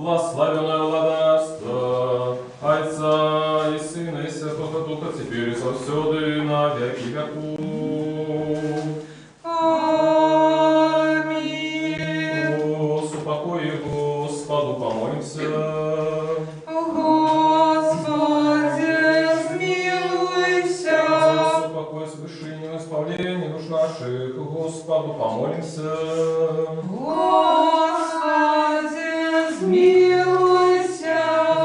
благословенное владарство Отца и Сына и Святого Духа, теперь и завсёды и на веки веков. Аминь. О, с упокои Господу помолимся. Господи, смилуйся. За упокой свыше исправления душ наших, Господу помолимся. Господи, смилуйся.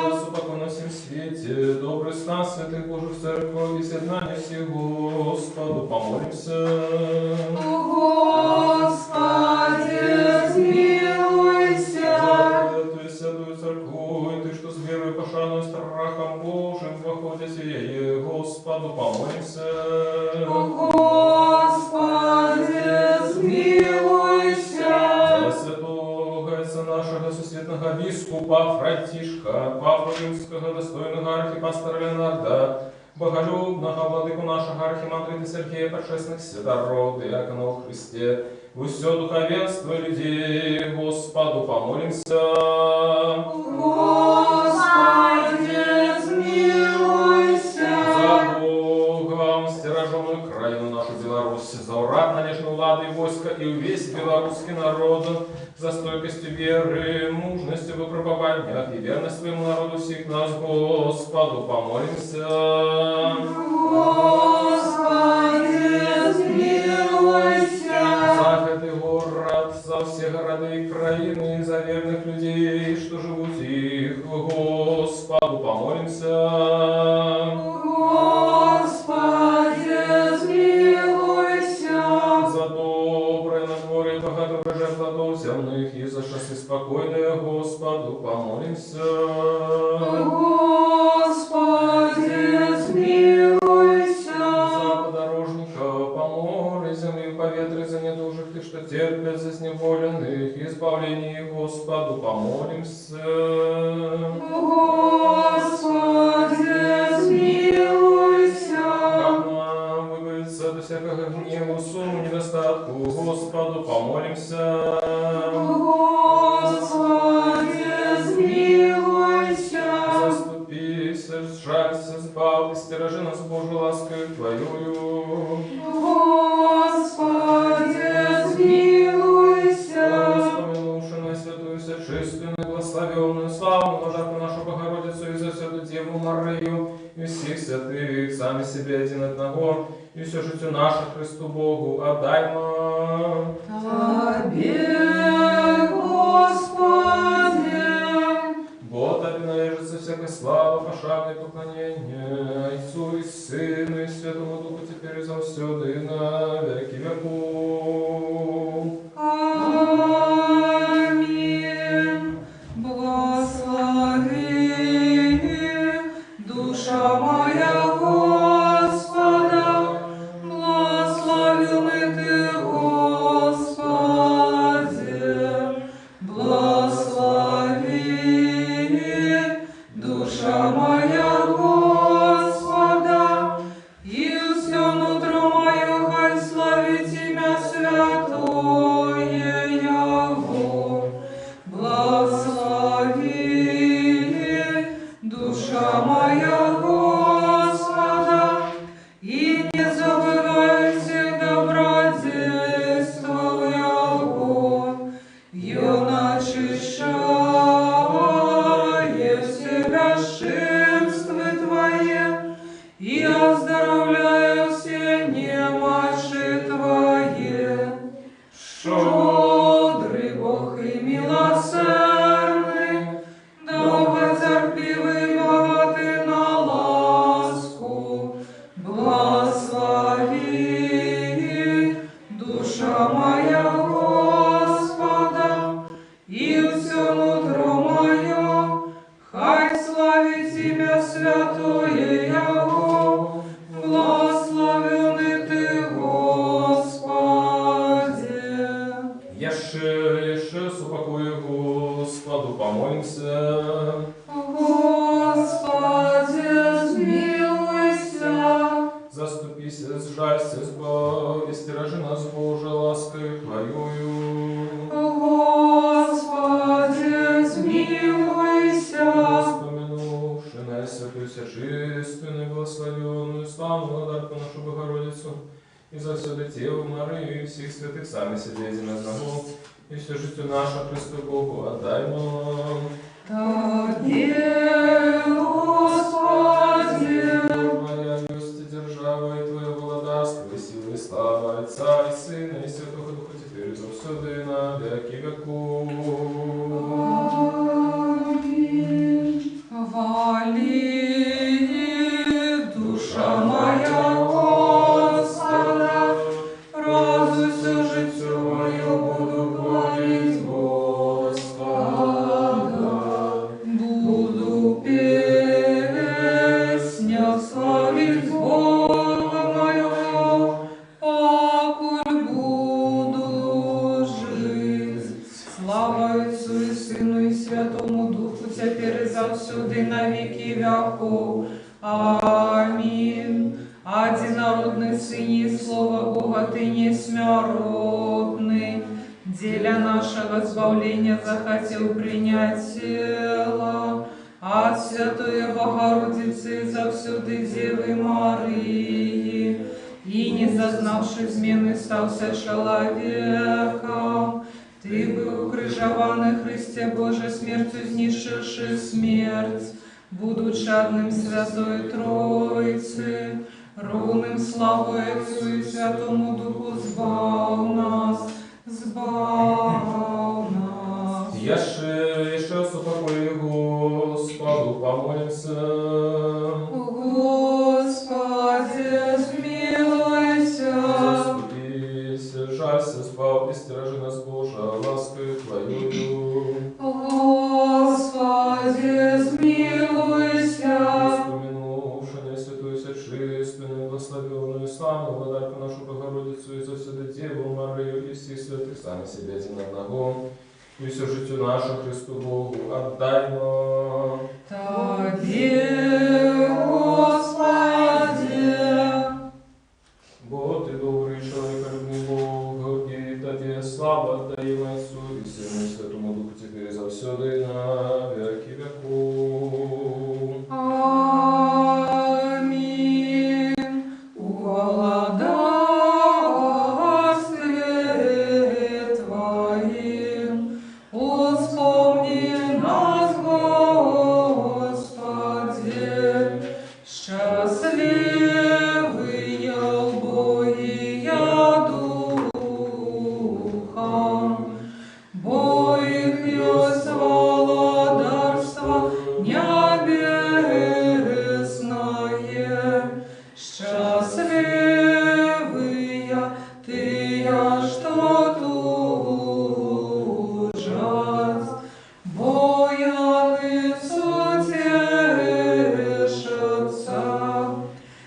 За упокой на всем свете, добрый стан святых Божьих церковь и соединение всех, Господу помолимся. Господи, смилуйся. За эту святую церковь, ты, что с верой, пошаной, страхом Божьим воходя сие, Господу помолимся. Господи, смилуйся. За святого отца нашего сусветного бискупа Франтишка, Папу Римского, достойного архипастора Леонарда, боголюбного владыку нашего архимандрита Сергея, предшественных святород, диаконов в Христе, во все духовенство людей, Господу помолимся. Господи, смилуйся. За Богом, стираженную краину нашу Беларусь, за урад надежной влады и войска и весь белорусский народ, за стойкостью веры, мужностью в выпробованиях и верность своему народу всех нас, Господу помолимся. Господи, смилуйся. За этот город, за все города и краины, за верных людей, что живут их, Господу помолимся. Господи, смилуйся. За доброе надворье, богатое жертвотов земных, и за шасси спокойное, Господу помолимся. Господи, смилуйся. За подорожников, по морю, земли, по ветру, за недужих, ты, что терпят, за сневоленных, избавлений, Господу помолимся. Господи, смилуйся. Как нам выбавиться до всякого гнева, сумму, недостатку, Господу помолимся. Господи, смилуйся. Заступись, сжалься, избавь, стиражи нас Божию лаской Твоею. Господи, смилуйся. Вспомянувши на святую сочувственную, благословенную, славную жарку нашу Богородицу и за святую Деву Марию, и всех святых, сами себе один одного, и все житию наше Христу Богу отдаймо. Тебе, Господи. Вот обинаежится всякая слава, пошавное поклонение Отцу и Сыну и Святому Духу, теперь и завсёды и на веки веков. Аминь. Благослови душа моя Господа, благословенный Ты, Господи. Благослови душа моя Господа, и все нутро мое хай славит имя святое Его. Благослови душа моя Господа, и не забывай всех добродействов Его. Начищая себя шимствы Твои, и оздоровляя все немощи Твои. Щедрый Бог и милосердный, долготерпеливый, богатый на ласку, благослови душа моя Господа, и все нутро мое хай славит имя святое Его. Благословенный Ты, Господи. Еше, с упокою Господу помолимся. Господи, смилуйся. Заступись, сжалься, избавь, и стиражи нас Божией лаской Твоею. Господи, смилуйся. славу, Владарку нашу Богородицу, и за все Деву Марию, и всех святых сами себе едино одного, и все житие наше Христу Богу отдаймо. Тебе, Господи, Твоя милость и держава, и Твое владарство, и сила, и слава, Отца, и Сына, и Святого Духа, теперь и завсюду, и на веки веков. Аминь. Вали, душа моя, Господа, разве все житие мое буду хвалить Господа. Буду песня славить Бога моего, покуль буду жить. Слава Отцу и Сыну и Святому Духу, теперь и завсюду и на веки веков. Аминь. Одинородный Сыне, Слово Бога, Ты несмяродный, деля нашего избавления захотел принять тело от Святой Богородицы и завсюды Девы Марии, и не зазнавши измены стався человеком. Ты был укрыжован и Христе Божий смертью знищивши смерть, будучи одним Святой Троицы, ровным славой Отцу и Святому Духу збав нас, збав нас. Еще супокой Господу помолимся. Господи, смилуйся. Заступись, жалься, спал, и стережи нас, Божия, ласкою Твоею. Господи, смилуйся. Вспоминувши святую сочувственную, благословенную, славную Владарку нашу Богородицу и завсюду Деву Марию и всех святых сами себе один одного, и все житие наше Христу Богу отдаймо. Тебе, Господи. Бо Ты добрый, человеколюбный Бог, и Тебе слава отдаем Отцу и Сыну и Святому Духу, теперь и завсюду и на веки веков. Аминь. Владарстве Твоим, вспомни нас, Господи, счастливые убогие духом, бо их есть владарство небесное. Счастливые тыя, что тужат, бо яны сутешатся.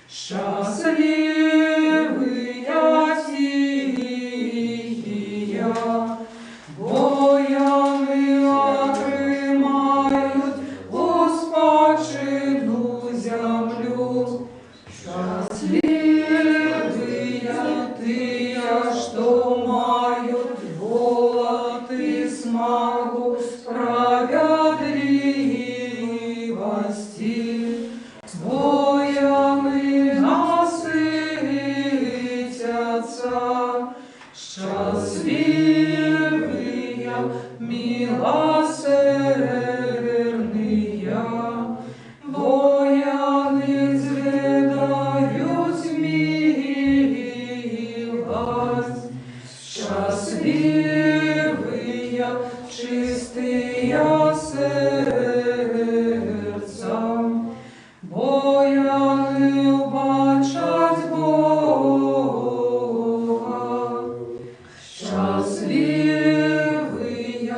Счастливые тия, бо яны отримають успадщину землю. Счастливые тыя, что мають голод и смагу справедливости, бо яны насытятся. Счастливые милосердные, бо яны зведают милость. Счастливые чистые сердцем, бо яны убачать Бога. Счастливые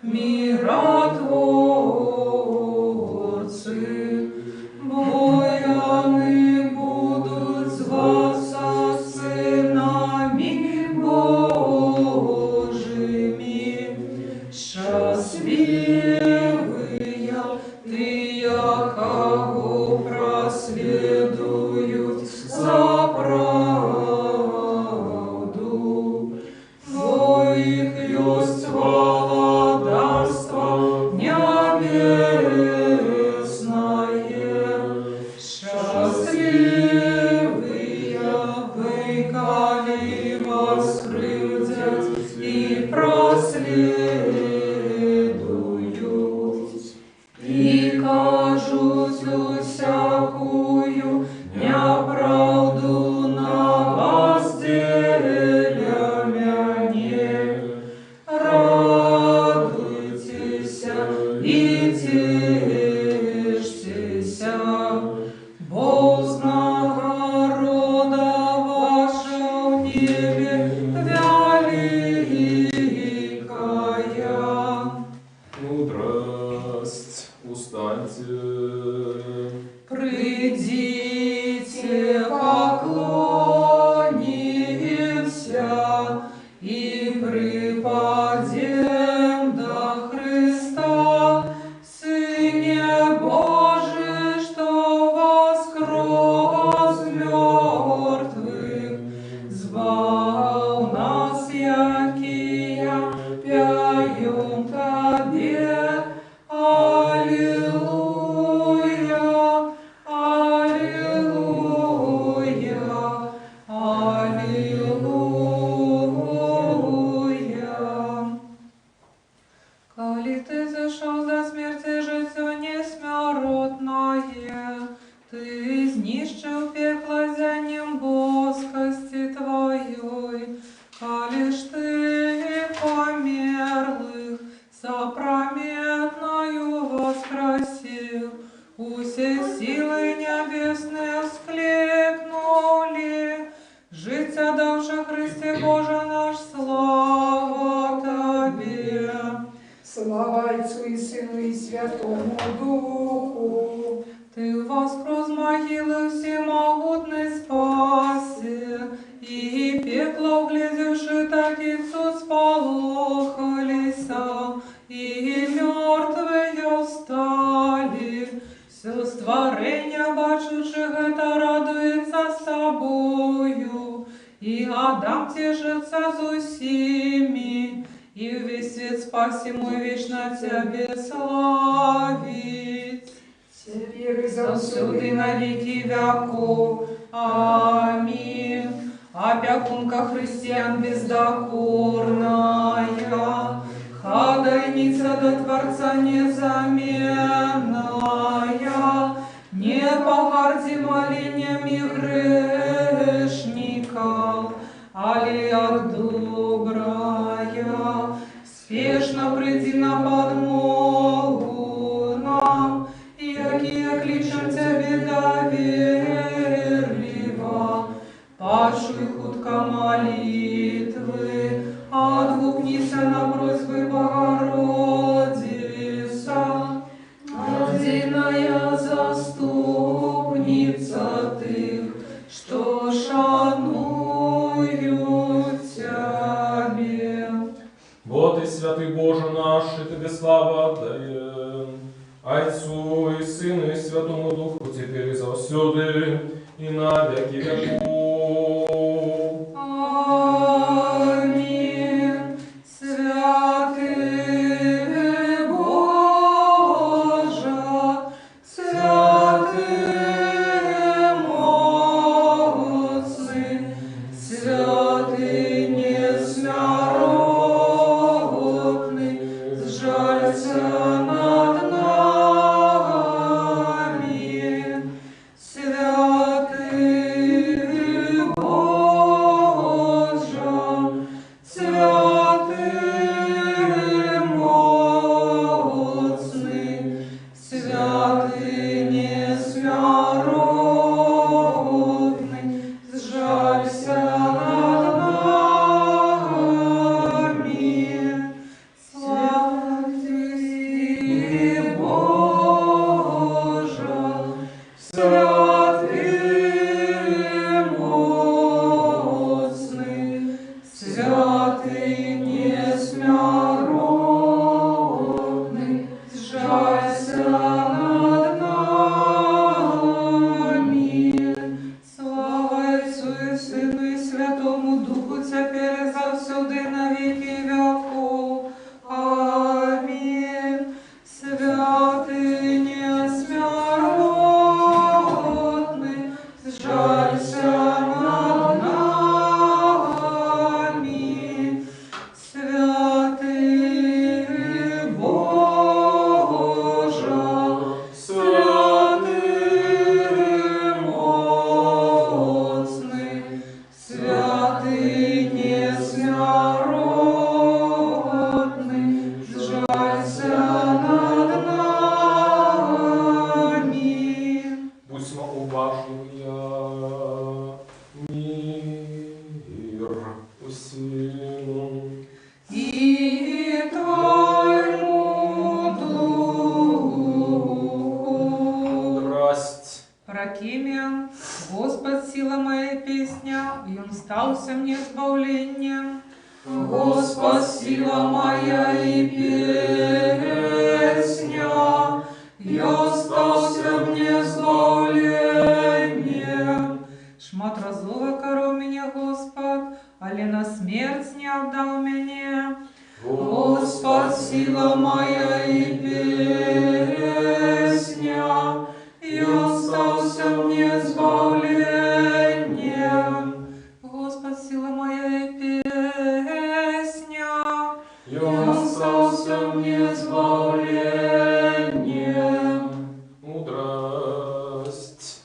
миротворцы, бо яны будут зваться сынами Божьими. Счастливые тыя, кого проследуют за правду, бо их есть владарство небесное. Счастливые шутю всякую, неправду на вас деля мяне. Радуйтеся и тешьтеся, бо нагорода ваша в небе великая. Мудрость, устаньте. Придите, поклонимся и припадем до Христа, Сыне Божий, что воскрес мертвых, звал нас, якия пяем Тебе. Аллилуйя, аллилуйя, аллилуйя. Коли ты зашел за смерти житье несмертное, ты изнищил пекло зянем боскости твоей, коли ж ты померлых сопрометною воскресил, усе силы небесные вскликнули, життя давши Христе Боже наш, слава Тебе. Слава Отцу и Сыну и Святому Духу. Ты воскрес могилы всемогутный спаси, и пекло углядевши таких суд сполохалися, и мертвые встали. Все створення, бачучи это, радуется собою, и Адам тешится з усіми, и весь свет спасимый вечно Тебе славить. Теперь и Завсюди на веки веков. Аминь. Опекунка христиан бездокорная, ходайница до Творца незаменная, не погарди молениями грешников, али от добрая, спешно приди на подмогу нам, якие кличем Тебе доверливо, пашуй хутко молитвы, отгукнися на просьбы Богородица, родильная заступница Ты, что шануют Тебе. Вот и святый Боже наш, и Тебе слава отдаем, Отцу и Сыну и Святому Духу, теперь и завсюди, и на веки веков. Аминь. Святый Боже, святый моцный, святый несмертный, сжалься над нами. Святый опрокимен. Господь, сила моя песня, и Он стался мне избавлением. Господь, сила моя и песня, и Он стался мне избавлением. Шмат разова коров меня, Господь, али на смерть не отдал мне. Господь, сила моя и песня, и Он стался мне избавлением. Господь, сила моя и песня, и Он стался мне избавлением. Мудрость.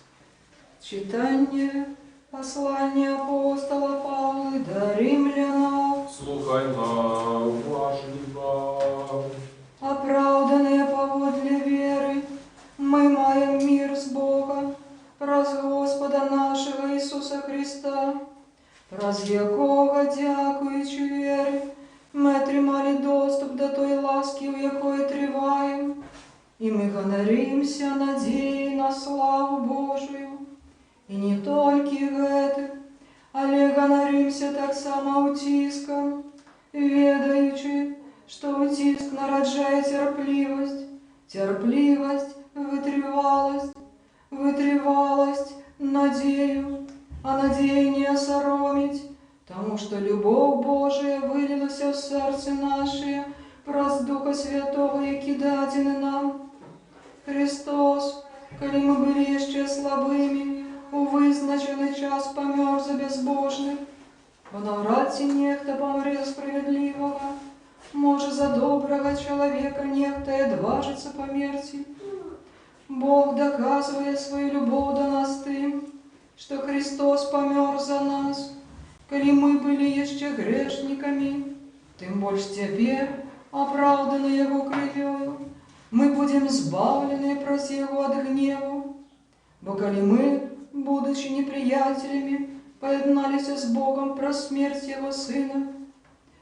Читание послания апостола Павла до римлянам. Слухай нам, важливо. Оправданные поводле веры, мы маем мир с Богом, праз Господа нашего Ісуса Христа, праз якого, дякуючи віри, ми отримали доступ до той ласки, у якої триваємо, і ми гоноримся надією на славу Божию. І не тільки в этом, але гоноримся так само утиском, ведаючи, що утиск народжає терпливость, терпливость – витривалость, витривалость – надію, а надія не осоромить, тому що любов Божия вилилася в серце наше праз Духа Святого, який дадений нам. Христос, коли ми були ще слабими, у визначений час помер за безбожних, бо навряд чи нехто помре за справедливого, може за доброго чоловіка нехто і одважиться померти. Бог доказує свою любов до нас тим, що Христос помер за нас, коли ми були ще грешниками, тим більш тепер, оправдані Його кров'ю, ми будемо збавлені праз Його від гніву. Бо коли ми, будучи неприятелями, поєдналися з Богом про смерть Його Сина,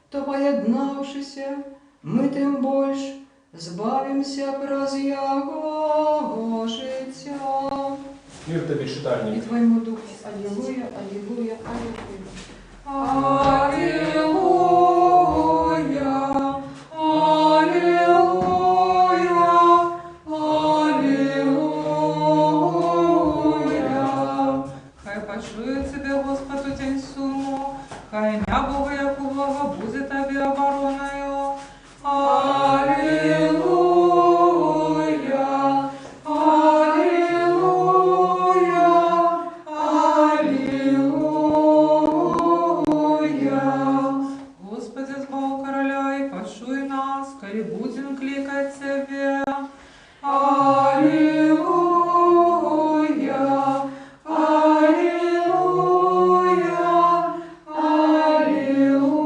то, поєднавшися, ми тим більш збавимося праз Його життя. Мир тобі, І читальник. Твоєму Духу. Алілуя, алілуя, алілуя. Аллилуйя, аллилуйя, аллилуйя. Хай почує тебе, Господь, у день суму, хай ім'я Бога Якова буде тобі обороною. Аллилуйя, аллилуйя, аллилуйя. Господи, збав короля і почуй нас, коли будем кликать Тебе. Аллилуйя, аллилуйя, аллилуйя.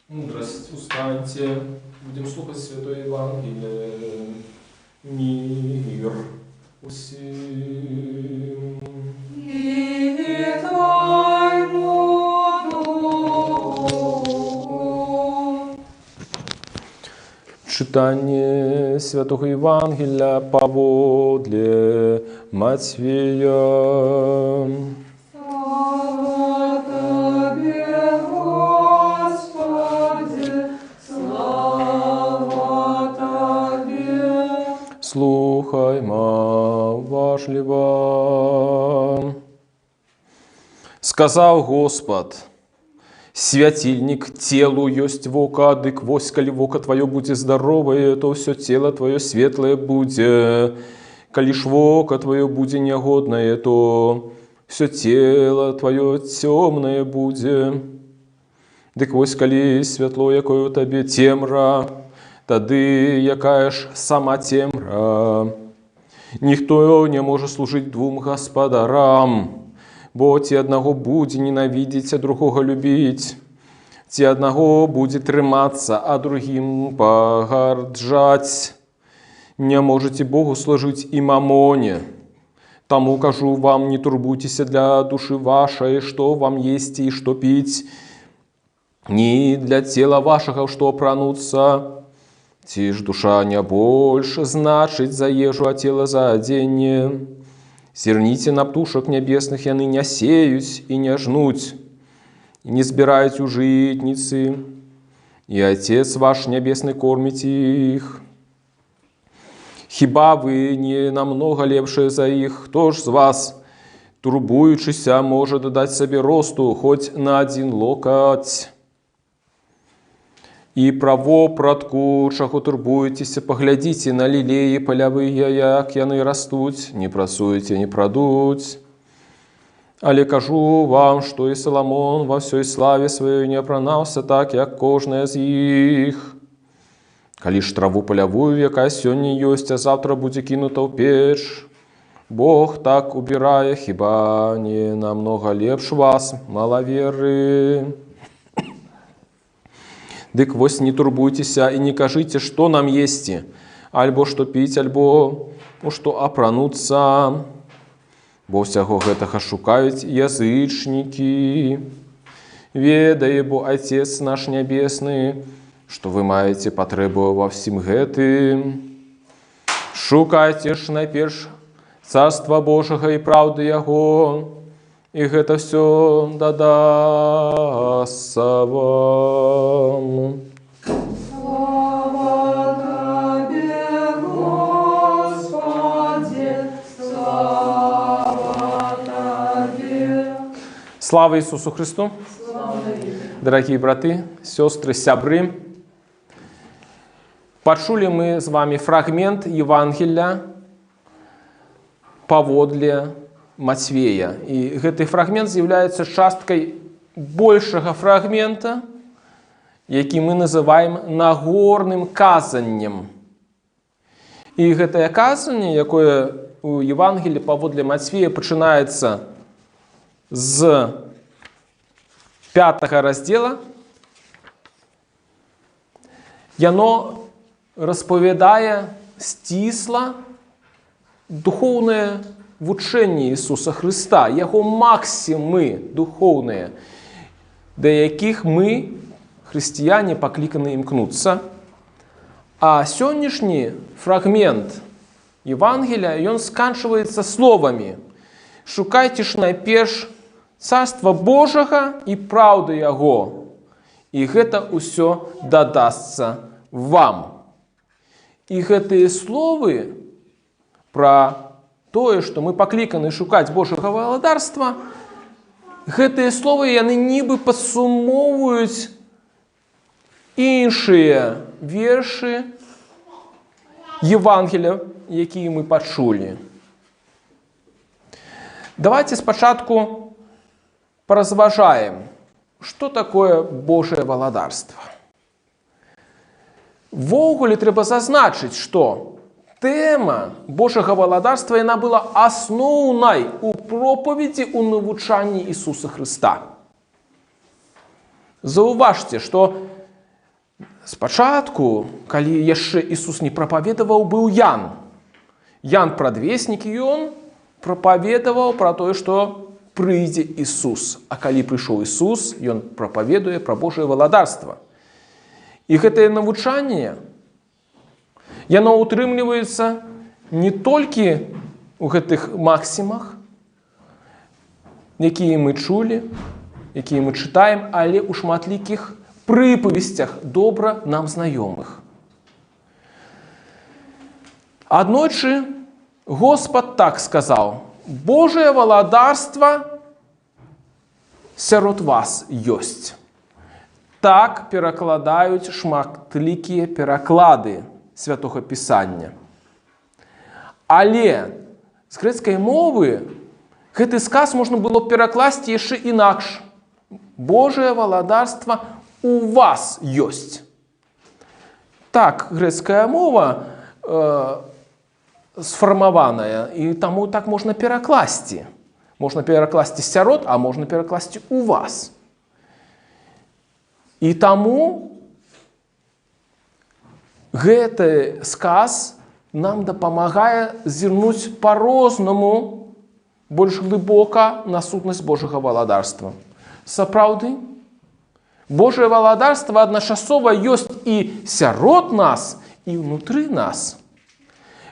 Мудрость. Устаньте. Будем слухать Святое Евангелие. Мир усім. И Твоему Духу. Читание Святого Евангелия поводле Матфея. Слава Тебе, Господи, слава Тебе. Слухаймо важливо. Сказав Господ: святильник телу есть вока, дык вось, коли вока твое будет здоровое, то все тело твое светлое будет. Коли ж вока твое будет негодное, то все тело твое темное будет. Дык вось, коли светло, якое у тебе темра, тады якая ж сама темра. Ніхто не може служити двом господарам, бо ті одного буде ненавидеть, а другого любить. Ті одного буде триматися, а другим погарджать. Не можете Богу служить і мамоне. Тому кажу вам, не турбуйтесь для души вашей, что вам есть и что пить, ни для тела вашего, что прануться. Ці ж душа не больш значыць за ежу, а тело за адзенне. Зірніце на птушак нябесных, яны не сеюць і не жнуць, і не збіраюць у жытніцы, і Отец ваш нябесны корміць іх. Хіба вы не намнога лепшыя за іх? Хто ж з вас, турбуючыся, можа дадаць сабе росту хоць на 1 локаць? І пра вопратку, чаго турбуецеся, паглядзіце на лілеі палявыя, як яны растуць, не працуюць і не прадуць. Але кажу вам, што і Саламон во ўсёй славе сваёй не апранаўся так, як кожная з іх. Калі ж траву палявую, якая сёння ёсць, а завтра будзе кінута ў печ, Бог так убірае, хіба не намнога лепш вас, малаверы. Дык вось не турбуйцеся і не кажыце, што нам есці, альбо што піць, альбо што апрануцца. Бо ўсяго гэтага шукаюць язычнікі. Ведае, бо Отец наш нябесны, што вы маеце патрэбу ва ўсім гэтым. Шукайце ж найперш Царства Божага і праўды Яго, і гэта ўсё дадасца вам. Слава Тебе, Господи, слава Тебе. Слава Ісусу Христу! Дорогие браты, сестры, сябры, пачулі мы з вами фрагмент Евангелия паводле Матвея. І гэты фрагмент з'яўляецца часткай большага фрагмента, які мы называем нагорным казаннем. І гэтае казанне, якое у Евангелии паводле Матвея пачынаецца з 5 раздзела, яно распавядае сцісла духоўнае вучэнне Ісуса Христа, Яго максімы духоўныя, да якіх мы, хрысціяне, пакліканы імкнуцца. А сённяшні фрагмент Евангелия, ён сканчваецца словамі: «Шукайце ж найперш Царства Божага і праўды Яго, і гэта ўсё дадасца вам». І гэтыя словы пра тое, што мы пакліканы шукаць Божага валадарства, гэтыя словы, яны нібы падсумоўваюць іншыя вершы Евангелия, якія мы пачулі. Давайте спачатку паразважаем, што такое Божае валадарства. Ввогуле трэба зазначыць, што тэма Божага валадарства, яна была асноўнай у пропаведзі, у навучанні Ісуса Христа. Заўважце, што спачатку, калі яшчэ Ісус не прапаведаваў, быў Ян. Ян прадвеснік, і ён прапаведаваў пра тое, што прыйдзе Ісус. А калі прыйшоў Ісус, ён прапаведуе пра Божае валадарства. І гэтае навучанне, яно ўтрымліваецца не толькі ў гэтых максімах, якія мы чулі, якія мы чытаем, але ў шматлікіх прыпавесцях добра нам знаёмых. Аднойчы Господ так сказаў: «Божае валадарства сярод вас ёсць». Так перакладаюць шматлікія пераклады Святого Пісання. Але з грэцкай мовы гэты сказ можна было перакласці яшчэ інакш. Божае валадарства у вас ёсць. Так грэцкая мова сфармаваная, і таму так можна перакласці. Можна перакласці сярод, а можна перакласці у вас. І таму гэты сказ нам дапамагае зірнуць па-рознаму, больш глыбока на сутнасць Божага валадарства. Сапраўды, Божае валадарства адначасова ёсць і сярод нас, і ўнутры нас.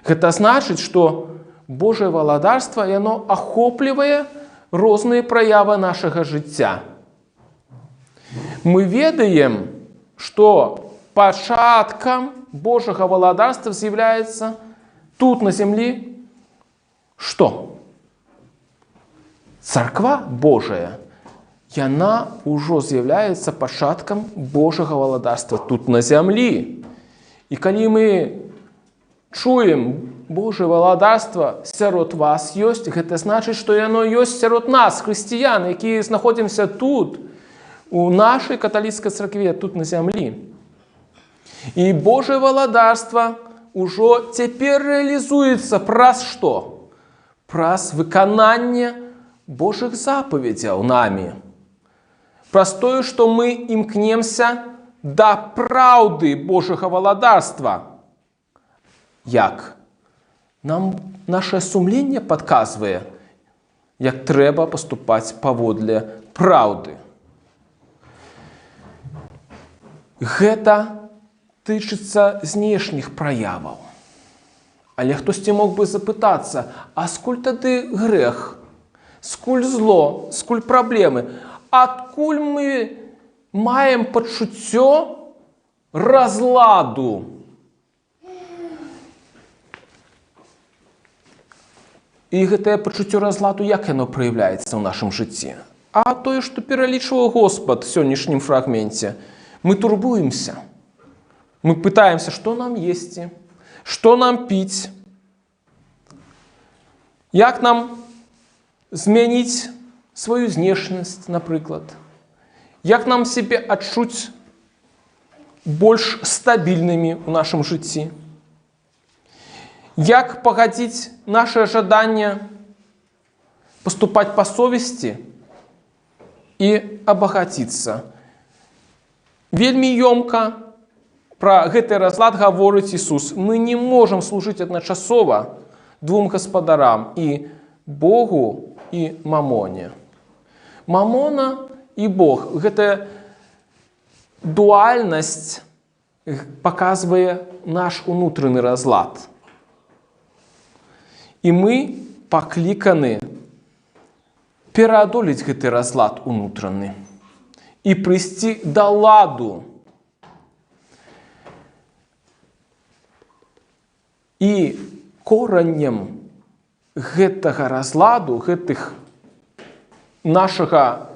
Гэта значыць, што Божае валадарства яно ахоплівае розныя праявы нашага жыцця. Мы ведаем, што пачаткам Божага валадарства з'яўляецца тут на зямлі што? Царква Божая. Яна ўжо з'яўляецца пачаткам Божага валадарства тут на зямлі. І калі мы чуем Божае валадарства сярод вас ёсць, гэта значыць, што яно ёсць сярод нас, хрысціян, якія знаходзімся тут, у нашай каталіцкай царкве, тут на зямлі. І Божае валадарства ўжо цяпер рэалізуецца праз што? Праз выкананне Божых запаведзяў намі. Праз тое, што мы імкнемся да праўды Божага валадарства. Як? Нам наше сумленне падказвае, як трэба паступаць паводле праўды. Гэта тычыцца знешніх праяваў. Але хтосьці мог бы запытацца, а скуль тады грэх? Скуль зло? Скуль праблемы? Адкуль мы маем пачуццё разладу? І гэтае пачуццё разладу, як яно праяўляецца ў нашым жыцці? А тое, што пералічваў Господ в сённяшнім фрагменце. Мы турбуемся. Мы пытаемся, што нам есці, што нам піць, як нам змяніць сваю знешнасць, напрыклад, як нам сябе адчуць больш стабільнымі ў нашым жыцці. Як пагадзіць наше жаданне паступаць па совесці і абагаціцца. Вельмі ёмка пра гэты разлад гаворыць Ісус. Мы не можам служыць адначасова двум гаспадарам, і Богу, і мамоне. Мамона і Бог. Гэта дуальнасць паказвае наш унутраны разлад. І мы пакліканы пераадолець гэты разлад унутраны і прыйсці да ладу. І кораннем гэтага разладу, гэтых нашага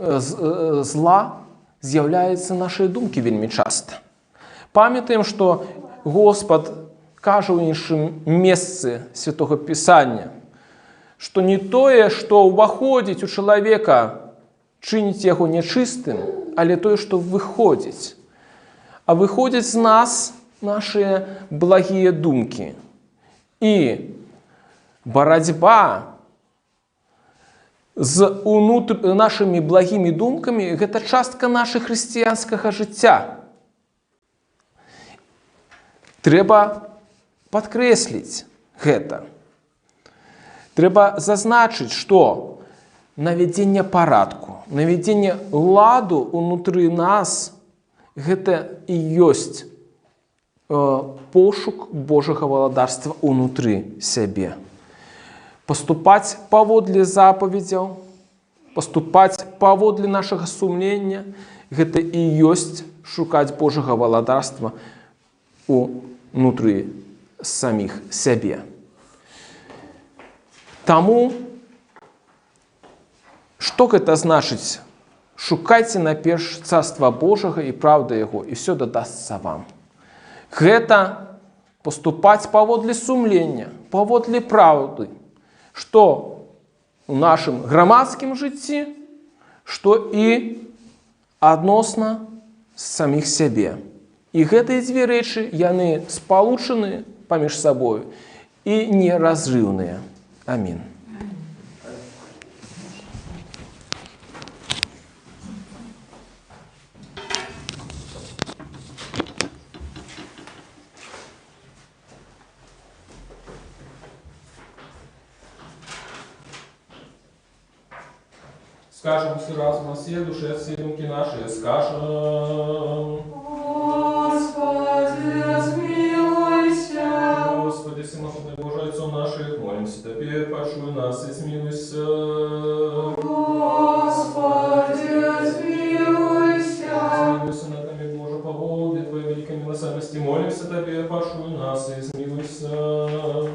зла з'яўляюцца нашыя думкі вельмі часта. Памятаем, што Господ кажа ў іншым месцы Святога Пісання, што не тое, што ўваходзіць у чалавека, чыніць яго нячыстым, але тое, што выходзіць. А выходзяць з нас нашыя благія думкі. І барацьба з нашымі благімі думкамі – гэта частка нашага хрысціянскага жыцця. Трэба падкрэсліць гэта. Трэба зазначыць, што навядзенне парадку, навядзенне ладу ўнутры нас – гэта і ёсць пошук Божага валадарства ўнутры сябе. Паступаць паводле запаведзяў, паступаць паводле нашага сумлення – гэта і ёсць шукаць Божага валадарства ўнутры саміх сябе. Таму, што гэта значыць? Шукайце найперш царства Божага і праўда яго, і ўсё дадасца вам. Гэта паступаць паводле сумлення, паводле праўды, што ў нашым грамадскім жыцці, што і адносна саміх сябе. І гэтыя дзве рэчы, яны спалучаны паміж сабою і неразрыўныя. Амін. Скажем все разом о всей душе, все думки наши, скажем. Господи, смилуйся. спрашиваю нас и змилуйся.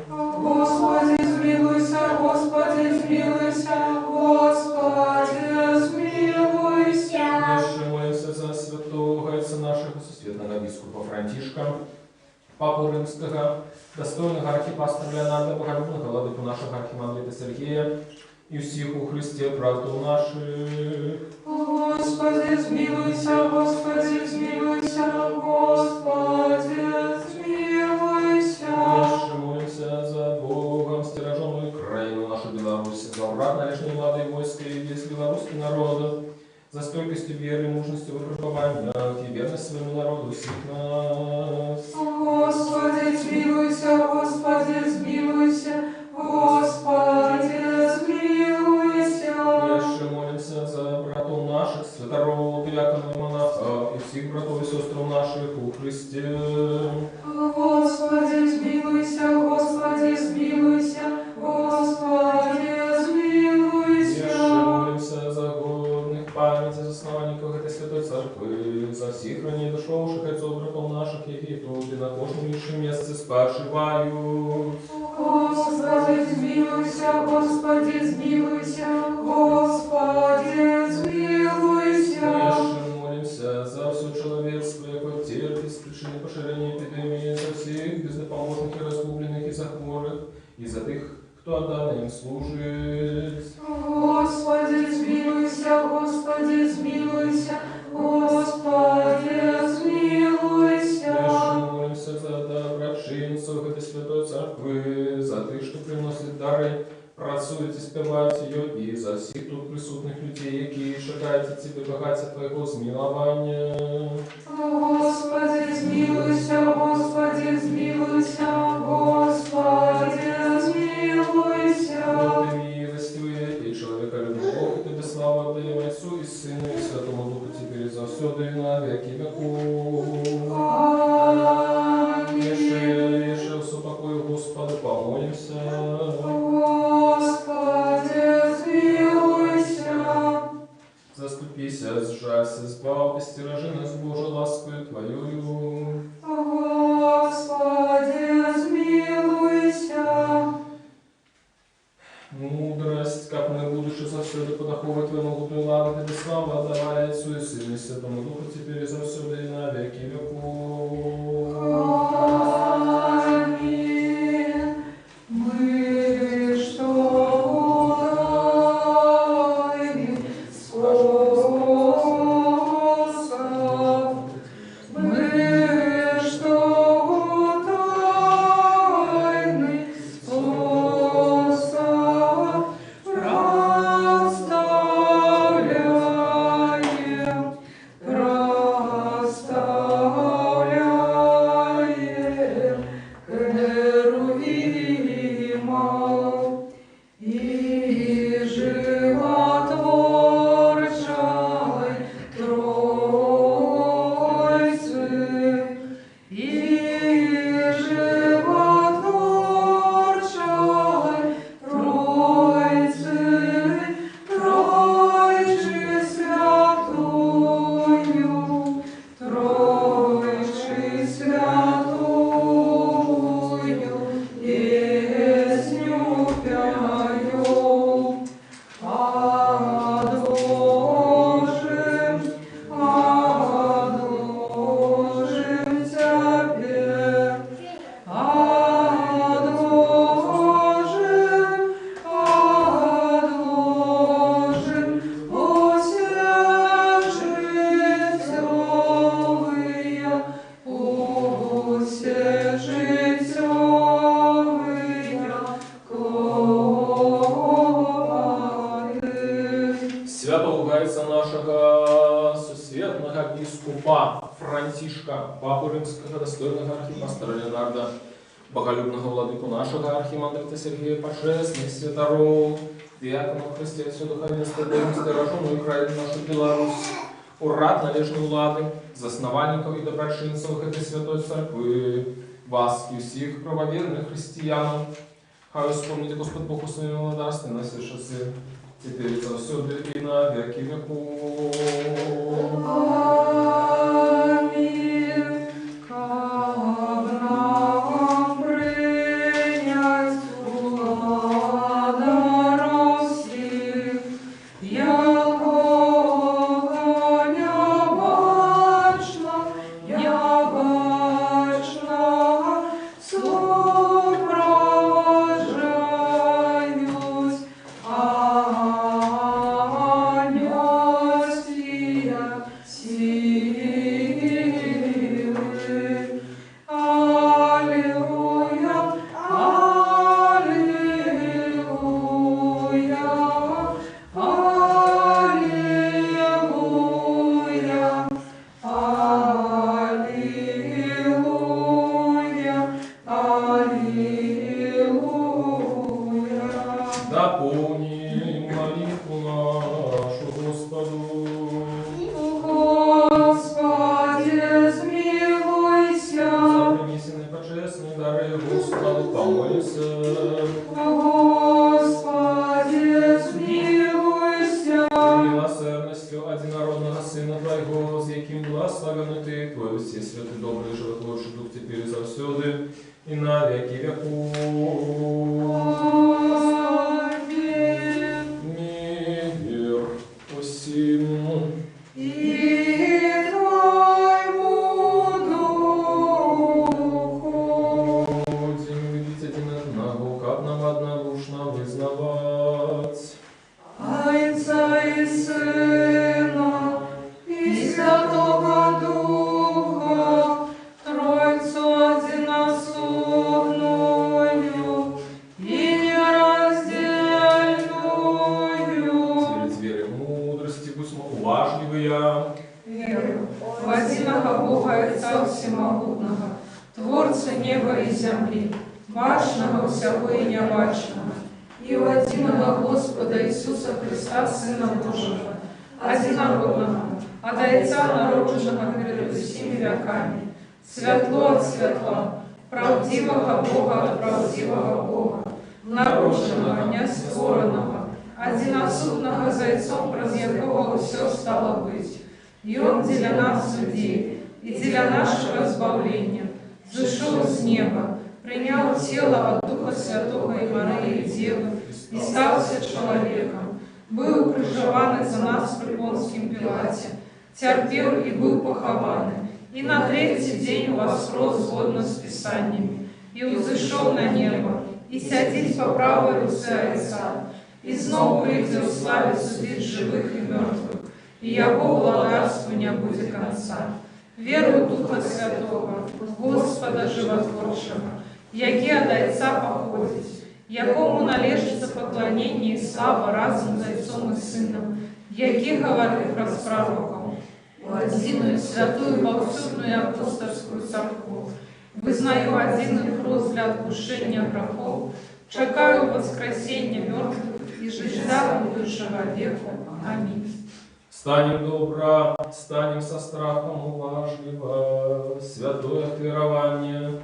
Господи, змилуйся, Господи, змилуйся, Господи, змилуйся. Еще молимся за святого отца нашего сусветного бискупа Франтишка, Папу Римского, достойного архипастора Леонарда, боголюбного владыку нашего архимандрита Сергея, и всех у Христе братов наших. Господи, змилуйся, Господи, змилуйся, Господи, змилуйся. Еще молимся за Богом стираженную краину нашу Беларусь, за урад належной влады войска и весь белорусский народ, за стойкостью веры, мужностью в выпробованиях и верность своему народу всех нас. Господи, змилуйся, Господи, змилуйся, Господи, змилуйся. Еще молимся за братов наших, святоров, диаконов, монахов и всех братов и сестр наших у Христе. Господи, змилуйся, Господи, змилуйся, Господи, змилуйся. Еще молимся за годных памяти основанников этой святой церкви, за всех ранее дошедших отцов братов наших, и тут и на кожном лишнем месте спашивают. Господи, змилуйся, Господи, змилуйся, Господи, змилуйся. Еще молимся за все человечество, яко терпит с причины поширения эпидемии, за всех бездопоможных и разгубленных и за хворых, и за тех, кто отдано им служит. Господи, змилуйся, Господи, змилуйся, Господи, змилуйся. Еще молимся за доброчинцев этой святой церкви, за тех, что приносит дары, працують і співають її, і за всіх тут присутних людей, які шукають тебе багаття Твоєго змилування. Господи, змилуйся, Господи, змилуйся, Господи, змилуйся. Бог ти милостивий і чоловіка любить Бог, і тобі слава отдаємо Отцу і Сину, і Святому Духу, теперь і завсюди, і на веки веков. Аминь. Еще в супокою Господу помолимся. Господи, змилуйся. Заступися, сжалься, избав, постиражи нас, Боже, ласкою Твоею. Господи, змилуйся. Мудрость, как мы, будучи завсёды подоховывать Твою могутную ладу, Тебе слава отдавая Отцу и Сыну и Святому Духу, теперь и завсёды и на веки веков. Аминь. Мы, что тайны способ, мы, что тайны способ, проставляем, херувимов и животворчой Тройцы, и животворчой Тройцы, Тройче святую, Тройче святую, песню пою. Одложим тебе, одложим усе житёвые, усе житёвые клопоты. Святого Гайца нашего сусветного бискупа Франтишка, Папу Римского, достойного архипастора Леонарда, боголюбного владыку нашего архимандрита Сергея, пошествий, святоров, диаконов Христе, все духовенство, Богом стороженную краину нашу Беларусь, урад належной влады, засновальников и доброчинцев этой святой церкви, вас и всех правоверных христиан. Хай вспомните Господь Бог у своей милодарстве, на все часы, теперь и завсёды и на веки веков. Аминь. Как честные дары Господу помолимся. Господи, смилуйся. Милосердностью одинородного Сына Твоего, с яким благословенный Ты, Твой все святый, добрый, животворчий Дух, теперь и завсюду, и на веки веков. Аминь. Мир усим. И Твоему Духу. Будем видеть один одного, как нам однодушно вызнавать. Отца и Сына, и Святого Духа, Троицу одиносложную и нераздельную. Через веры мудрости пусть мы уважливые. Верую в единого Бога Отца Всемогутного, Творца неба и земли, башного всего и невачного, и в единого Господа Иисуса Христа, Сына Божьего, одинородного, от Отца народженного перед всеми веками, светло от светла, правдивого Бога от правдивого Бога, народженного, нестворенного, одиносудного зайцом, праз якого все стало быть. И Он для нас судей, и для нашего избавления, зашел с неба, принял тело от Духа Святого и Марии Девы, и стался человеком, был укрыжован за нас при Понским Пилате, терпел и был похован, и на третий день воскрес згодно с Писаниями, и взошел на небо, и сядет по правой руце Отца, и снова придет в славе судить живых и мертвых, и Его благодарству не будет конца. Веру Духа Святого, Господа Животворчего, яке от Отца походит, якому належится поклонение и слава разом за Отцом и Сыном, яке говорит про пророком, единую святую повсюдную апостольскую церковь, вызнаю один крест для отпущения грехов, чекаю воскресения мертвых и жажда будущего века. Аминь. Станем добра, станем со страхом уважливо, святое отверование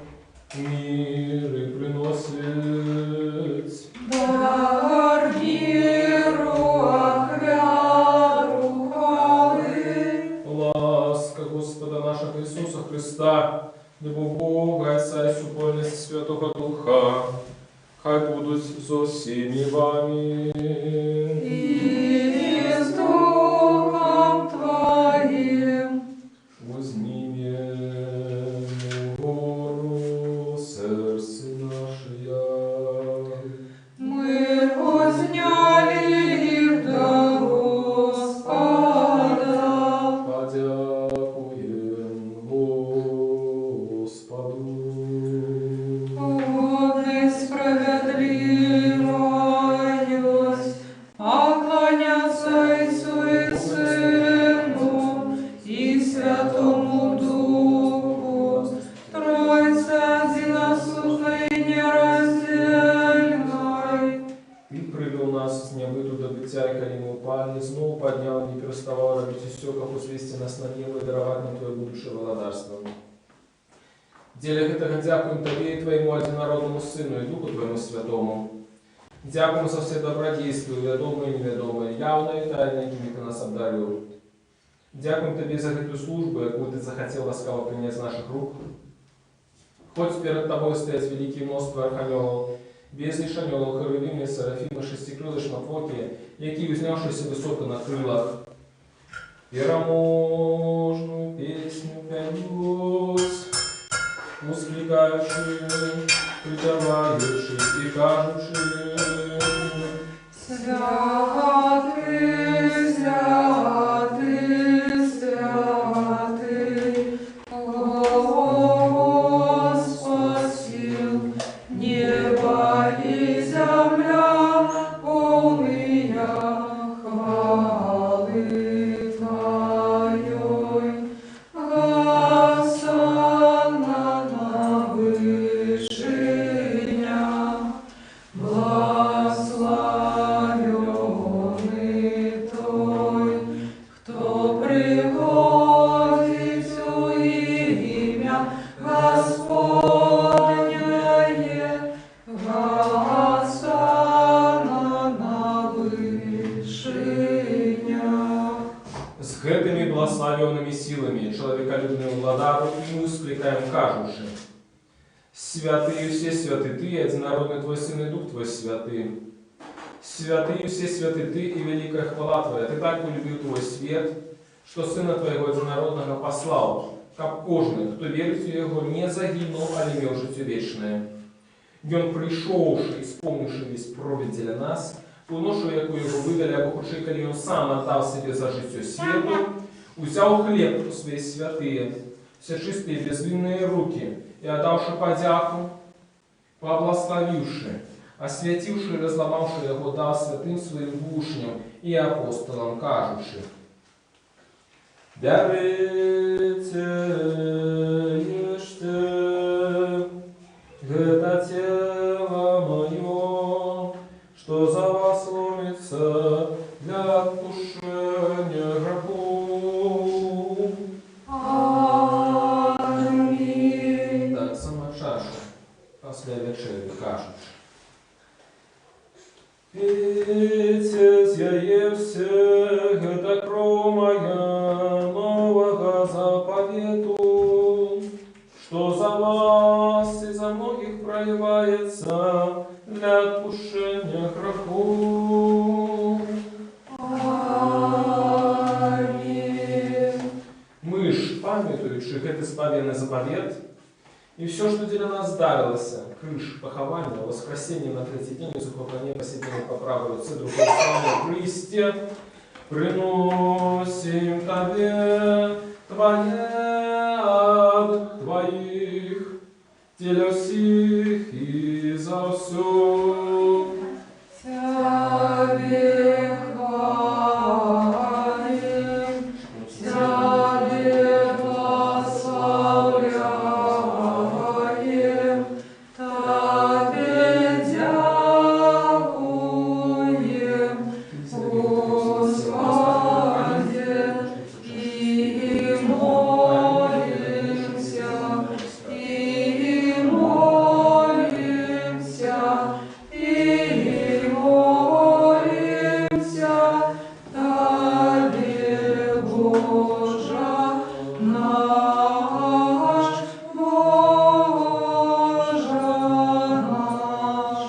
мир и приносит. Дар миру, охвяру, хвалы. Ласка Господа нашего Иисуса Христа, любовь Бога, Отца и супольность Святого Духа, хай будут со всеми вами. И с Духом Твоим. Возьмите гору сердце наше. Мы возняли их до Господа. Подякуем Господу. Угодный справедливость, поклоняться Отцу и Сыну и Святому Духу, Троице единосущной и нераздельной. Ты привел нас с неба до бытия, и коли мы упали, снова поднял, не переставал робить все, как возвести нас на небо и даровать нам Твое будущее владарство. В деле этого дякуем Тебе и Твоему одинородному Сыну и Духу Твоему Святому. Дякуем за все добродействия, ведомые и неведомые, явные и тайные, якими Ты нас обдарил. Дякуем Тебе за эту службу, яку Ты захотел ласкаво принять с наших рук. Хоть перед Тобой стоять великие множество архангелов, безлишь ангелов, херувимы, серафимы, шестикрылые шматвоки, які, узнявшиеся высоко на крылах, первоможную песню пянуть, воскликающие, придавающие и кажущие. Святый, святый, святый, Господь сил, небо и земля, полные хвалы Твоей. Госанна на вышинях, благословенный Твой, человеколюбную владару, и мы ускликаем кажучи. Святый все святы Ты, единородный Твой Сын и Дух Твой святый. Святый все святы Ты и великая хвала Твоя. Ты так полюбил Твой свет, что Сына Твоего единородного послал, как кожный, кто верит в Его, не загинул, а имел житие вечное. И Он пришовший, исполнивший весь провід для нас, поношу, яку Його видали, або хоче, коли Он сам отдал себе за життя світу, узял хлеб свои святые, все чистые безвинные руки, и отдавши подяку, поблагословивши, освятивши и разломавши его, дал святым своим учням и апостолам, кажучи: «Берите, ешьте, это тело мое, что за вас ломится для отпущения грехов». Аминь. Так, сама чаша, после вечери кажуть: «Пейте, з'яє всех, это кровь моя нового заповету, что за вас и за многих проливается для отпущения грехов». Аминь. Мы ж, памятуючи этот спавенный заповед, и все, что для нас дарилося, крыш, похование, воскресение на третий день, и захопление посетения по правой руце другой славы Христе, приносим Тебе Твое от Твоих, тело сих и за все. Тебе хвалим, Тебе прославляем, Тебе дякуем, Господи, и молимся, и молимся, и молимся, Тебе, Боже наш, Боже наш.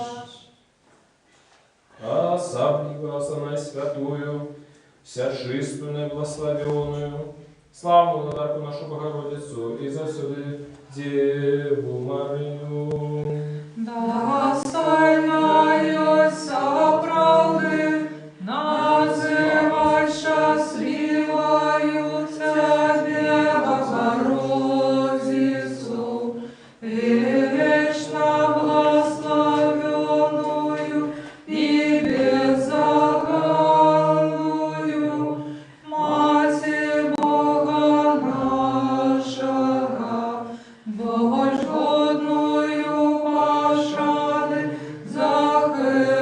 Особливо за наисвятую, вся чистую, наиблагословенную, славную надарку нашу Богородицу и завсюди Деву Марию. Достойною правды, называй счастливою Тебе, Богородицу, вечно благословенную и беззаконную, Матерь Бога нашего, Божгодную пошаны за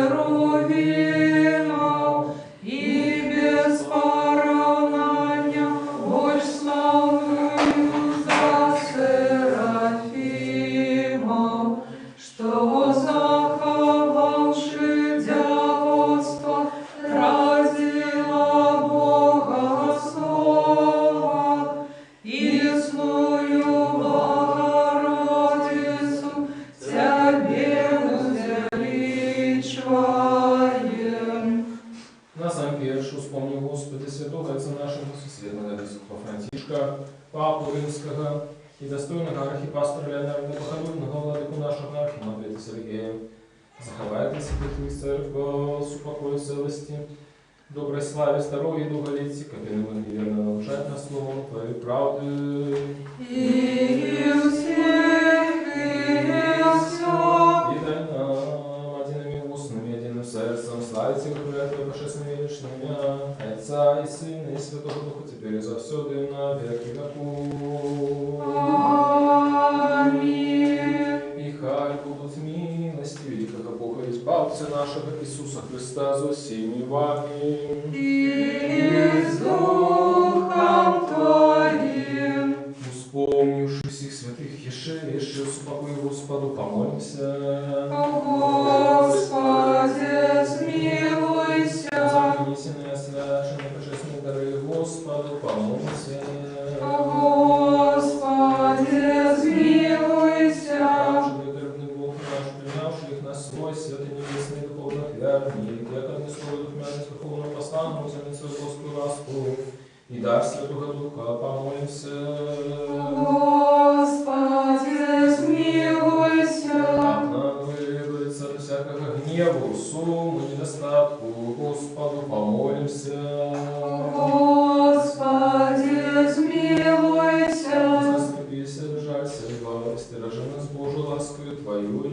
херувимов и без поравнания больше славную за серафимов, что заховавши дьявольство, родила Бога Слова, Ясную Богородицу Тебе возвеличиваем. На сам першу вспомни, Господи, святого Отца нашего Всесветного Епископа Францишка, Папу Римского и достойного архипастора Леонарда Богородного, владыку нашего архимандрита Сергея. Заховай нас святых церковь, упокой целости, доброй славе, здоровья и долголетия, как и нам неверно научать нас словом Твоей правды. И всех, и все. И дай нам одними устными, единым сердцем славить Тебя, хвалять Твои божественными вечными, Отца и Сына и Святого Духа, теперь и завсюду и на веки веков. Аминь. И хай будут милости великого Бога и Избавца нашего Иисуса Христа за всеми вами. И с Духом Твоим. Вспомнивши всех святых еще упокой Господу, помолимся. Господи, смилуйся. За принесенные освященные божественные дары Господу, помолимся. скарбник, як однесло духмяность Верховного Посланного, за Господу ласку, и дар Святого Духа, помолимся. Господи, смилуйся. Как нам выбраться от всякого гневу, суммы, недостатку, Господу помолимся. Господи, смилуйся. Заступись, обижайся, и стережи нас Божию ласкою Твоею.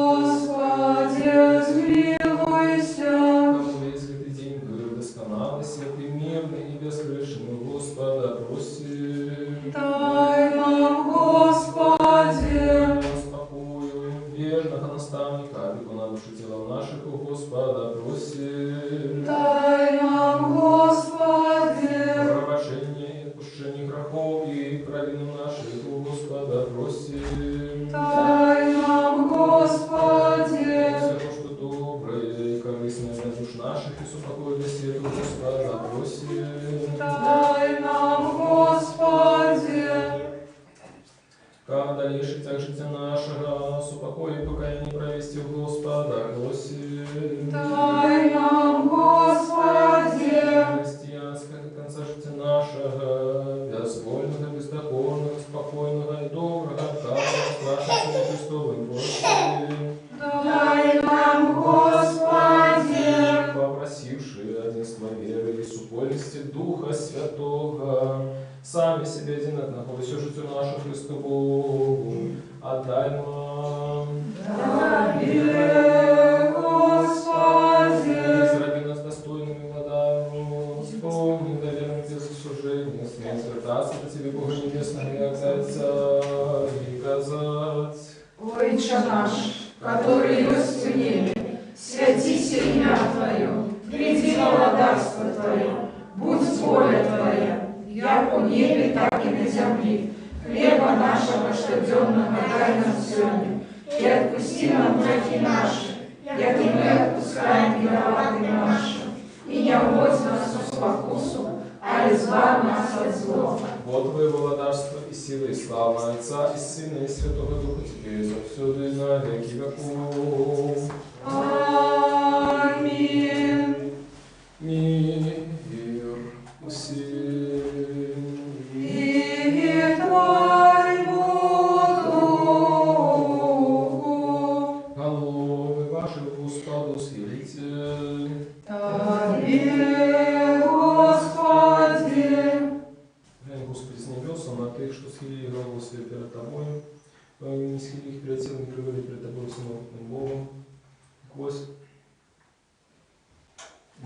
Господи, смилуйся. Как весь этот день был досконалый, светлый, мирный и бесконечный, Господа просим. Дай нам, Господи. Спокою, верного наставника, опекуна души тела наших, у Господа просим. Дай нам, Господи. Пробачение и отпущение грехов и провин наших, у Господа просим. Дай нам, Господи. Все, что доброе и корыстное для душ наших, и супокой для свету, Господа просим. Дай нам, Господи. Как дальнейший тяг життя нашего, супокой и покаяние провести в Господа просим. Дай нам, Господи. Христианского до конца життя нашего, безвольного, бездокорного, спокойного и доброго, как страшным Христовым просим. Дай нам, Господи. Попросившие единства веры и супольности Духа Святого, сами себе один одного, и все житие наше Христу Богу, отдай нам. Тебе, Господи. Израби нас достойными владару, исполни доверенных дел служения, смей свертаться до Тебе, Бога Небесного, и отдаться и казать. Отче наш, который есть в небе, святися имя Твое, приди владарство Твое, будь воля Твоя, як у небе, так и на земле. Хлеба нашего щоденного дай нам сегодня, и отпусти нам грехи наши, як и мы отпускаем виноватым нашим. И не вводь нас в спокусу, а избавь нас от злого. Вот Твое владарство и сила, и слава Отца, и Сына, и Святого Духа, Тебе и завсюду, и на веки веков. Аминь. Мир усім. И Твоему Духу. Голови ваші, Господу, схиліться. Тебе, Господи. Глянь, Господи, с небес, на тих, що схилили голову свою перед Тобою, не схилили их перед телом, не кривили перед Тобою всемогутним Богом. Кость.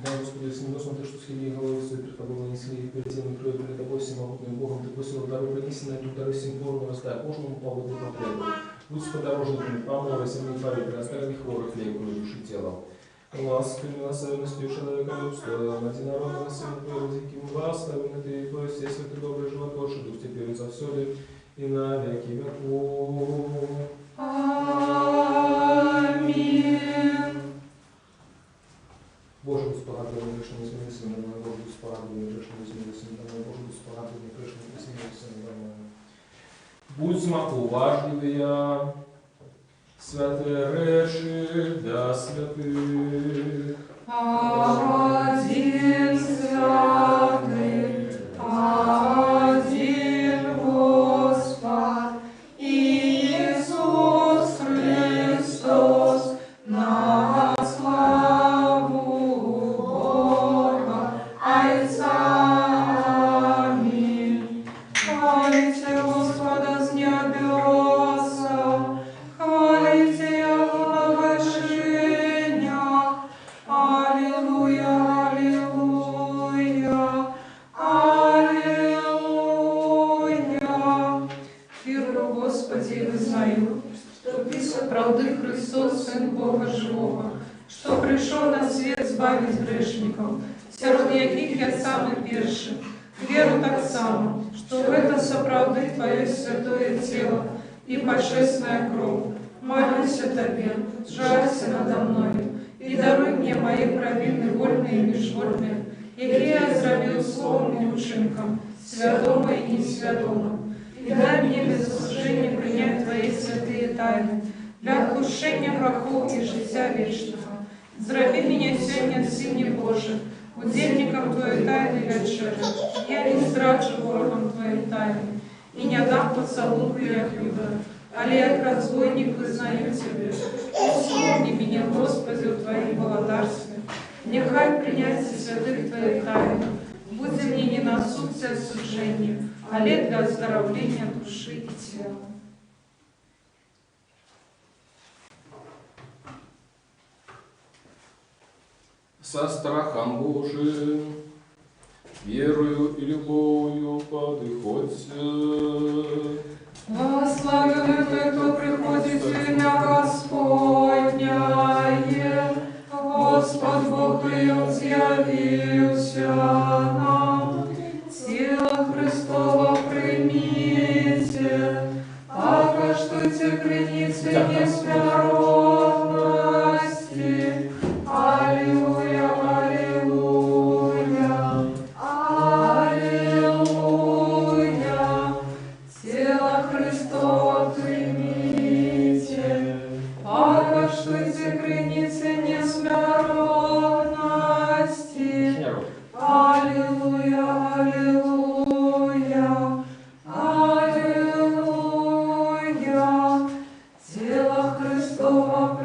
Да, Господи, с небес, на тих, що схилили голову свою перед Тобою, не схилили их перед телом, не кривили перед Тобою всемогутним Богом. Ты просил дару принесенную, тут дару всем пору раздай, кожному поводу потребу. Будь сподорожниками, помолися, не пари, предоставили хворых лекарю души тела. Лаской, милосердностью человека обстоял, одинородного Сына Твоего, яким благословен Ты, и Твой все святый добрый животворший Дух, теперь и завсёды, и на веки веков. Аминь. Боже, Господи, не грешно, не смирися надо мной, Боже, Господи, не грешно, не смирися надо мной, Боже, Господи, не грешно, не смирися надо мной. Будь смакуважливия, святые речи для святых. Один святый, один Господь, Иисус Христос, на славу Бога Отца. Аминь. Хвалите Господа с небеса, хвалите Его на вершинах. Аллилуйя, аллилуйя, аллилуйя. Верую, Господи, и вызнаю, что Ты соправды Христос, Сын Бога Живого, что пришел на свет збавить грешников, серед яких я самый перший. Веру так само, что в это соправды Твое святое тело и божественная кровь. Молюсь о Тебе, жалься надо мною, и даруй мне мои провины вольные и межвольные, які я зробив словом и учинком, святому и несвятому. И дай мне без служения принять Твои святые тайны, для отпущення грехов і життя вічного. Зроби мене сьогодні, Сині Боже, удільником Твоєї тайни вечери. Я не зраджу ворогам Твоєї тайни, і не дам поцелунку, як Юда, але як разбойник визнаю Тебе. Вспомни меня, Господи, в Твоем благодарстве. Нехай принятие святых Твоих тайн будет мне не на суд и осуждение, але для оздоровления души и тела. Со страхом Божиим, верою и любовью подыходьте. Благословен Ты, кто приходит в имя Господня. Господь Бог Твоим явился нам. Тело Христово примите, окажите границы несмиренности. Аллилуйя, аллилуйя, аллилуйя. Тело Христово примите, окажите границы несмиренности. Аллилуйя, аллилуйя, аллилуйя. Тело Христово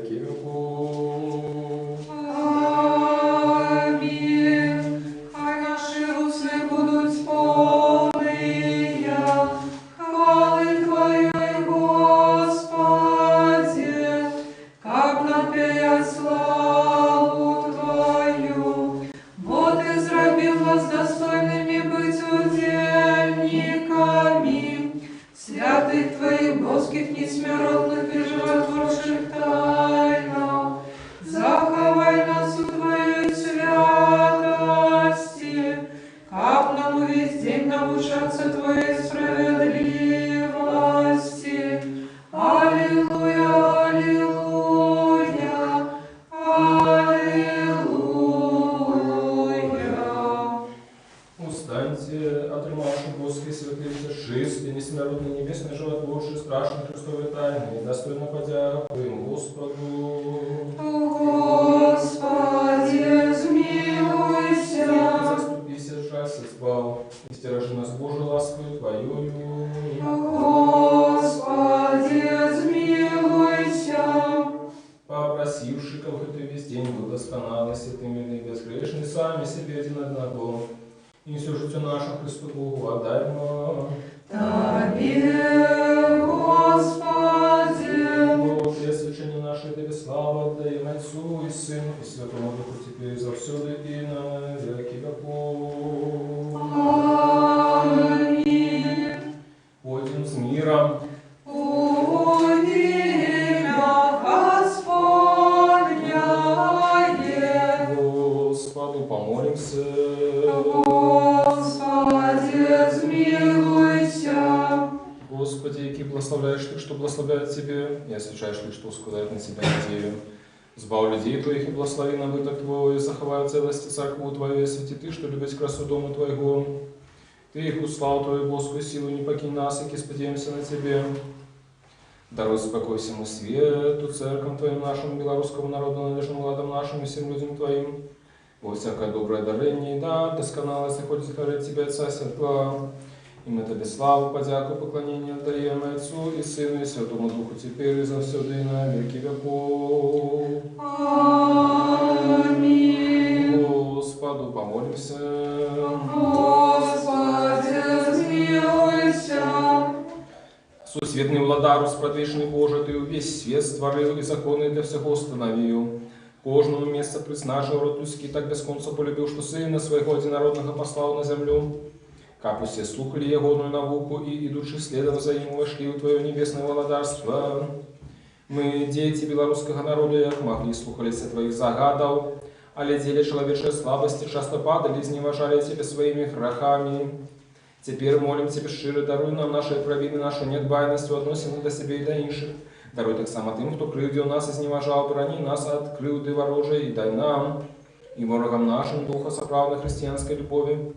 веки веков. Аминь. Хай наші усли будуть повні хвали Твоей, Господи, как напея славу Твою, бо Ты зробив нас достойными быть удельниками святых Твоих божских несмиротных и животворчих тайнах. Заховай нас у Твоей святости, как нам весь день научаться Твоей справедливости. Аллилуйя, аллилуйя, аллилуйя. Устаньте, отрымавши Божские святые чисты, несмертные небесные животворшие, страшные Христовые тайны, и достойно подяга Твоему Господу. Господи, смилуйся. Заступися, сжалься, спал, и стережи нас Божию ласкою Твоею. Господи, смилуйся. Попросивши, кого Ты весь день был досконалый, святый, мирный, безгрешный, сами себе один одного, и все житие наше Христу Богу отдаймо. Тебе, Господи. Бог, для священия нашей Тебе славу отдаем Отцу и Сыну и Святому Духу, теперь и завсюду и на веки веков. Аминь. Пойдем с миром. Господу помолимся. Господи, смилуйся. Господи, яки благословляешь Ты, что благословляет Тебе, и освящаешь Ты, что ускладает на Тебя неделю. Збав людей Твоих и благослови набыток Твой, и заховай целости церкву Твою, и освети Ты, что любить красу дома Твоего. Ты их услал Твою Божскую силу, не покинь нас, и сподеемся на Тебе. Даруй спокой всему свету, церквам Твоим нашим, белорусскому народу, надежным ладом нашим и всем людям Твоим. Во всякое доброе дарение, да, досконалость, находит захвалить Тебя, Отца Святого. И мы Тебе славу, подяку, поклонение отдаем Отцу и Сыну и Святому Духу, теперь и завсюду и на веки веков. Аминь. Господу помолимся. Господи, смилуйся. Сусветный владару, спрадвечный Боже, Ты весь свет створил и законы для всего установил. Кожному место приснажил род людський, так без конца полюбил, что Сына Своего единородного послал на землю. Как все слухали ягодную науку и, идучи следом за Ним, вошли в Твое небесное владарство. Мы, дети белорусского народа, як могли, слухались Твоих загадов, а летели человечей слабости, часто падали, изневажали Тебя своими грехами. Теперь молим Тебя щиро, даруй нам наши провины, нашу недбайность в относинах до себя и до інших. Даруй так само тем, кто кривдил нас, изневажал, брони нас от кривды ворожей, и дай нам, и ворогам нашим, духа соправной христианской любови.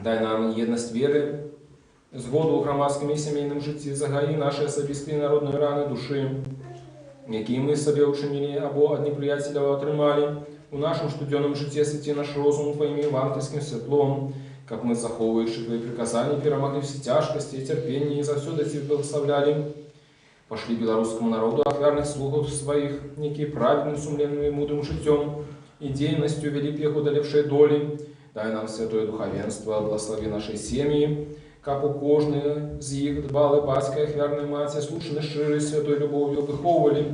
Дай нам едность веры, згоду у громадском и семейном житті, загаи наши особистые народные раны души, які мы себе учинили, або от неприятеля отримали, у нашем штуденном житті освети наш розум Твоим евангельским светлом, как мы, заховывающие Твои приказания, перемогли все тяжкости и терпения, и завсюду Тебя благословляли. Пошли белорусскому народу от верных слугов своих, некие праведным, сумленным и мудрым житем, и деятельностью вели пеху долевшей доли. Дай нам святое духовенство, благослови нашей семьи, как у кожны з їх дбали батька і верної маті, слушали щирою святою любов'ю, виховували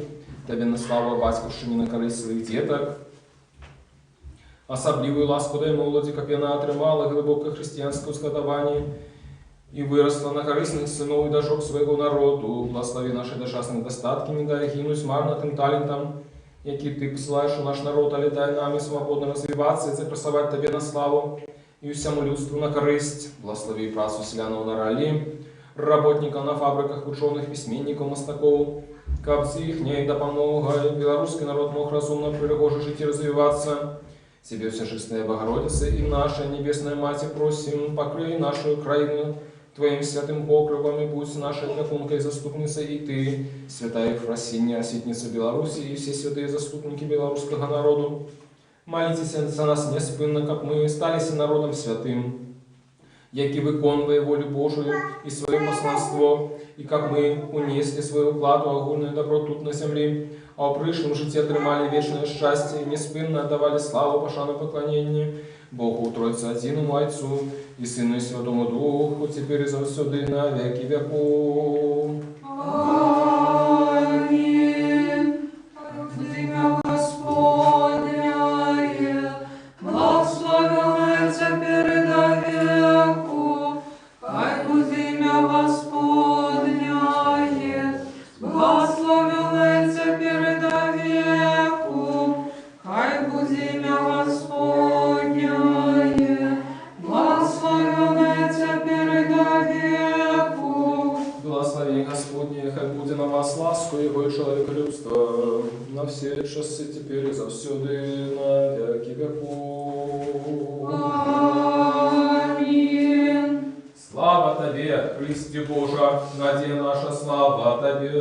Тебе на славу батьківщині на користь своїх діток. Особливую ласку дай молоді, как вона отримала глибоке християнське ускладування и выросла на корыстных сынов и дожог своего народу. Благослови наши душевные достатки, не дай гинуть марно тем талентам, які Ты посылаешь у наш народ, але дай нам и свободно развиваться и закрасовать Тебе на славу и всему людству на корысть. Благослови працу селянов на ролі, работников на фабриках, ученых, письменников, мостаков, капцы их ней допомогай. Белорусский народ мог разумно, пригоже жить и развиваться. Тебе, Всечестная Богородица и наша Небесная Мать, просим, покрой нашу краину Твоим святым покровом, и будь нашей опекункой и заступницей, и Ты, святая Ефросинья, осветница Беларуси, и все святые заступники белорусского народу. Молитесь за нас неспынно, как мы стались народом святым, яки виконує волю Божию и свое посланство, и как мы унесли свою вкладу огульную добро тут на земле, а в пришлом житте отримали вечное счастье и неспынно отдавали славу пошану поклонению Богу Тройце Одиному Отцу и Сыну и Святому Духу, теперь и завсёды и на веки веков. Аминь. Имя Господне, благословенное теперь и до веку. Хай будет имя Господне, благословенное теперь и до веку. Хай будет имя Господне, благословенное теперь и до веку. Благословение Господне, хай буде на вас ласку Его и человеколюбство, на все часы теперь и завсёды на веки веков. Аминь. Слава Тебе, Христе Божа, надея наша, слава Тебе.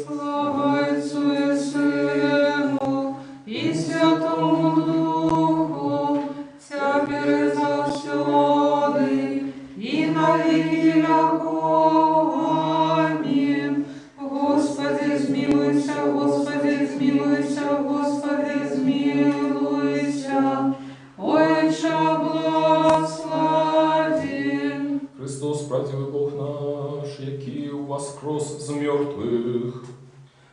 Слава Отцу и Сыну и Святому Духу, теперь и завсёды и на веки веков. Аминь. Господи, змилуйся, Господи, змилуйся, Господи, змилуйся. Отче, благослови. Христос, правдивый Бог наш, який воскрес з мертвых.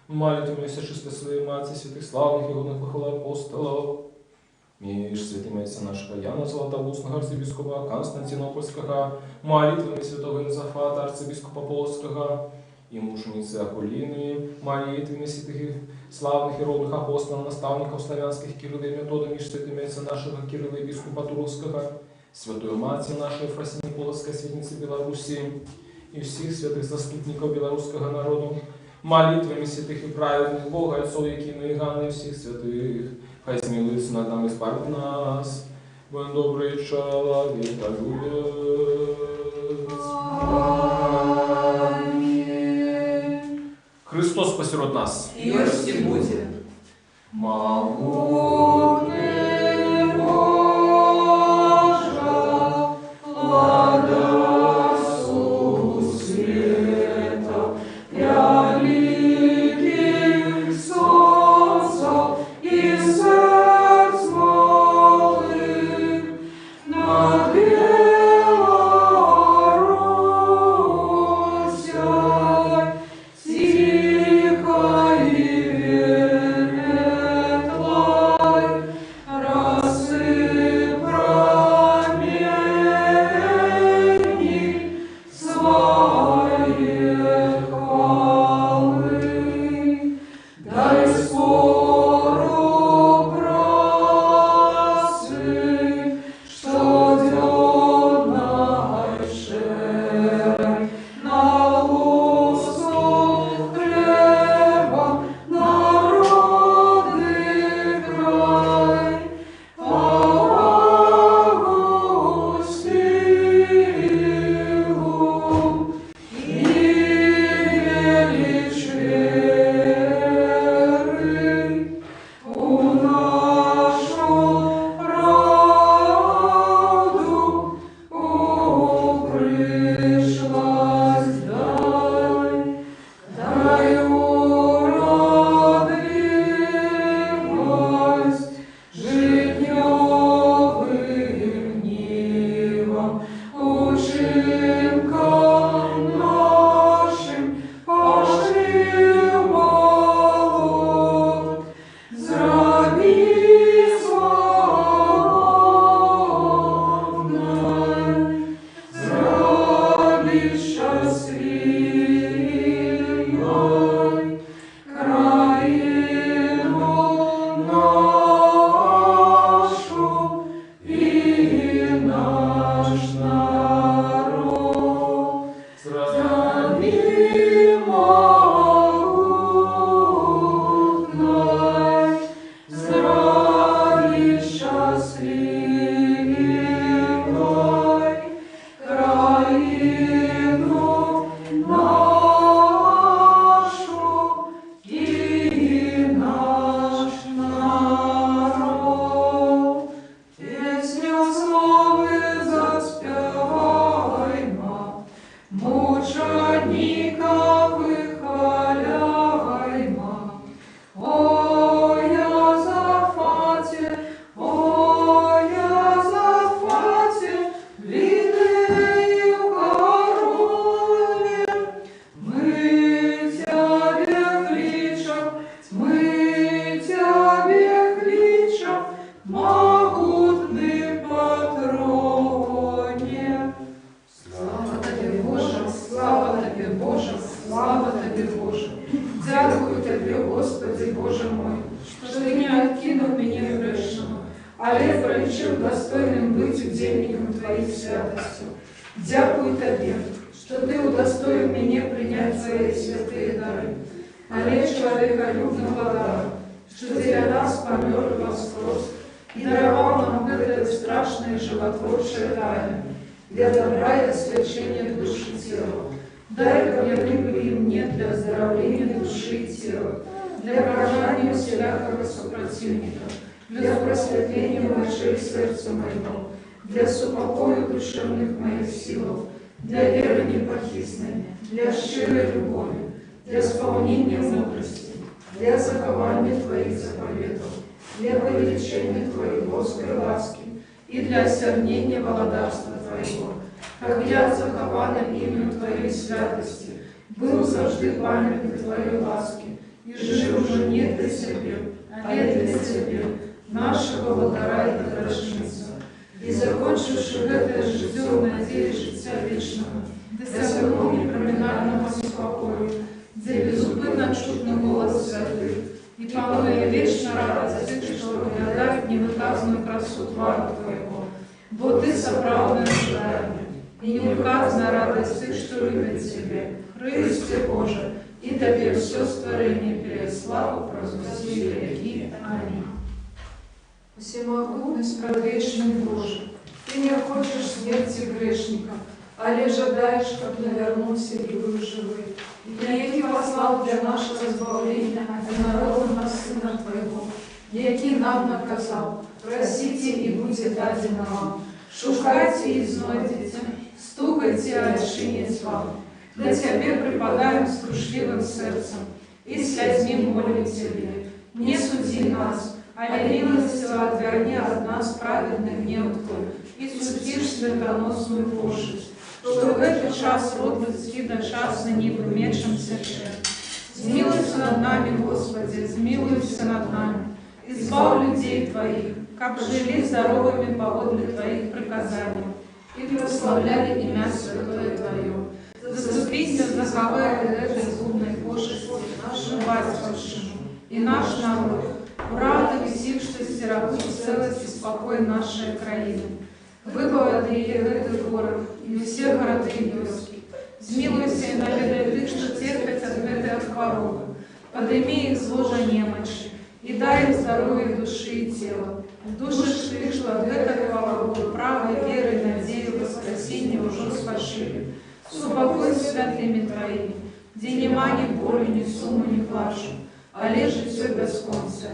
Молитвами всечистой своей Матери, святых славных и годных похвал апостолов, між святими отця нашого Яна Златоустного, арцебіскупа Константинопольського, молитвами святого Інзафата, арцебіскупа Полоцького, и мученицы Акулины, молитвами святых славных и родных апостолов, наставников славянских Кирилла и Метода, меж святыми отца нашего Кирилла и бискупа Туровского, святую Матерь нашей Ефросинии Полоцкой, светницы Беларуси, и всех святых заступников белорусского народа, молитвами святых и праведных Бога, Отцов Якина и Ганны, и всех святых, хай смилуется над нами и избавит нас, будем добрый человек, Христос посеред нас. Ешьте будете. Могутный Боже, владыку света, великих солнцев и сердц малых, над Белоруссией тихо и ветлой але полічив достойним бути удельником Твоих святостью. Дякую Тебе, что Ты удостоил меня принять Твои святые дары. Але человеколюбного дара, что для нас помер и воскрес, и даровал нам это страшное животворчее тайны, для добра и освящения души и тела. Дай ко мне выбери мне для оздоровления души и тела, для поражения всякого сопротивника, для просветления мочей сердца моего, для супокоя душевных моих сил, для веры непохисной, для щирой любови, для исполнения мудрости, для закования Твоих заповедов, для повеличения Твоей воской ласки и для осернения володарства Твоего, как я захованным именем Твоей святости был завжди памятник Твоей ласки, и жил уже не для себя, а для Тебя, нашего волдара и доброжница, и закончивши это життя в надії життя вічного, де сьогодні промінального спокою, де безупинно чутно голос святих, и панує вічна радость тих, що оглядають невиказну красу твару Твоего, бо Ты соправдне ожидание, и невыказная радость тих, что любят Тебе, Христе Боже, и Тебе все створение перед славу провозгласи веки. Аминь. Всемогутный, справедливый Боже, Ты не хочешь смерти грешника, але жадаешь, как навернулся и был живы. Який послал для нашего избавления однородного Сына Твоего, який нам наказал: просите, и будет дадено вам, шукайте и знойдете, стукайте, а отчинить вам. Для Тебе преподаем с крушливым сердцем, и слезьми молим Тебе. Не суди нас, але милостиво отверни от нас праведный гнев Твой, и судишь светоносную пошесть, что в этот час род людский до часа не вымечемся все. Zmiłuйся над нами, Господи, zmiłuйся над нами, избавь людей Твоих, как жили здоровыми поводле Твоих приказаний, и прославляли имя Святое Твое. Заступись за заховая этой злобной пошести нашу батьківщину и наш народ, правда висівши стерогу целость и спокой нашей краины. Выбавь этот город и все города и вёски. Змилуйся и наведай тых, что терпят от этой хворобы. Подними их с ложа немощи и дай им здоровье души и тела. Души тых, что от этой хворобы правой верой и надею воскресения уже спашили. Супокой святыми Твоими, где нема ни боли, ни суммы, ни плачу, а лежит все бесконце.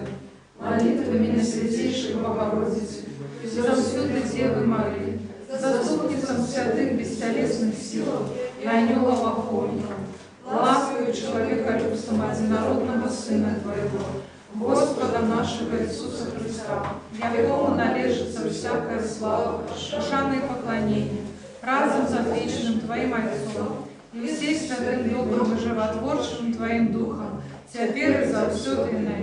Молитвами на святейшей Богородице, за всюду Девы Марии, заступницам святых бестелесных сил, и анёлов охотников, ласкою человеколюбством одинородного Сына Твоего, Господа нашего Иисуса Христа, якому належится всякая слава, шанное поклонение, разом с отличным Твоим Отцом, и всей святым добрым и животворчим Твоим Духом, теперь и за всё и навек.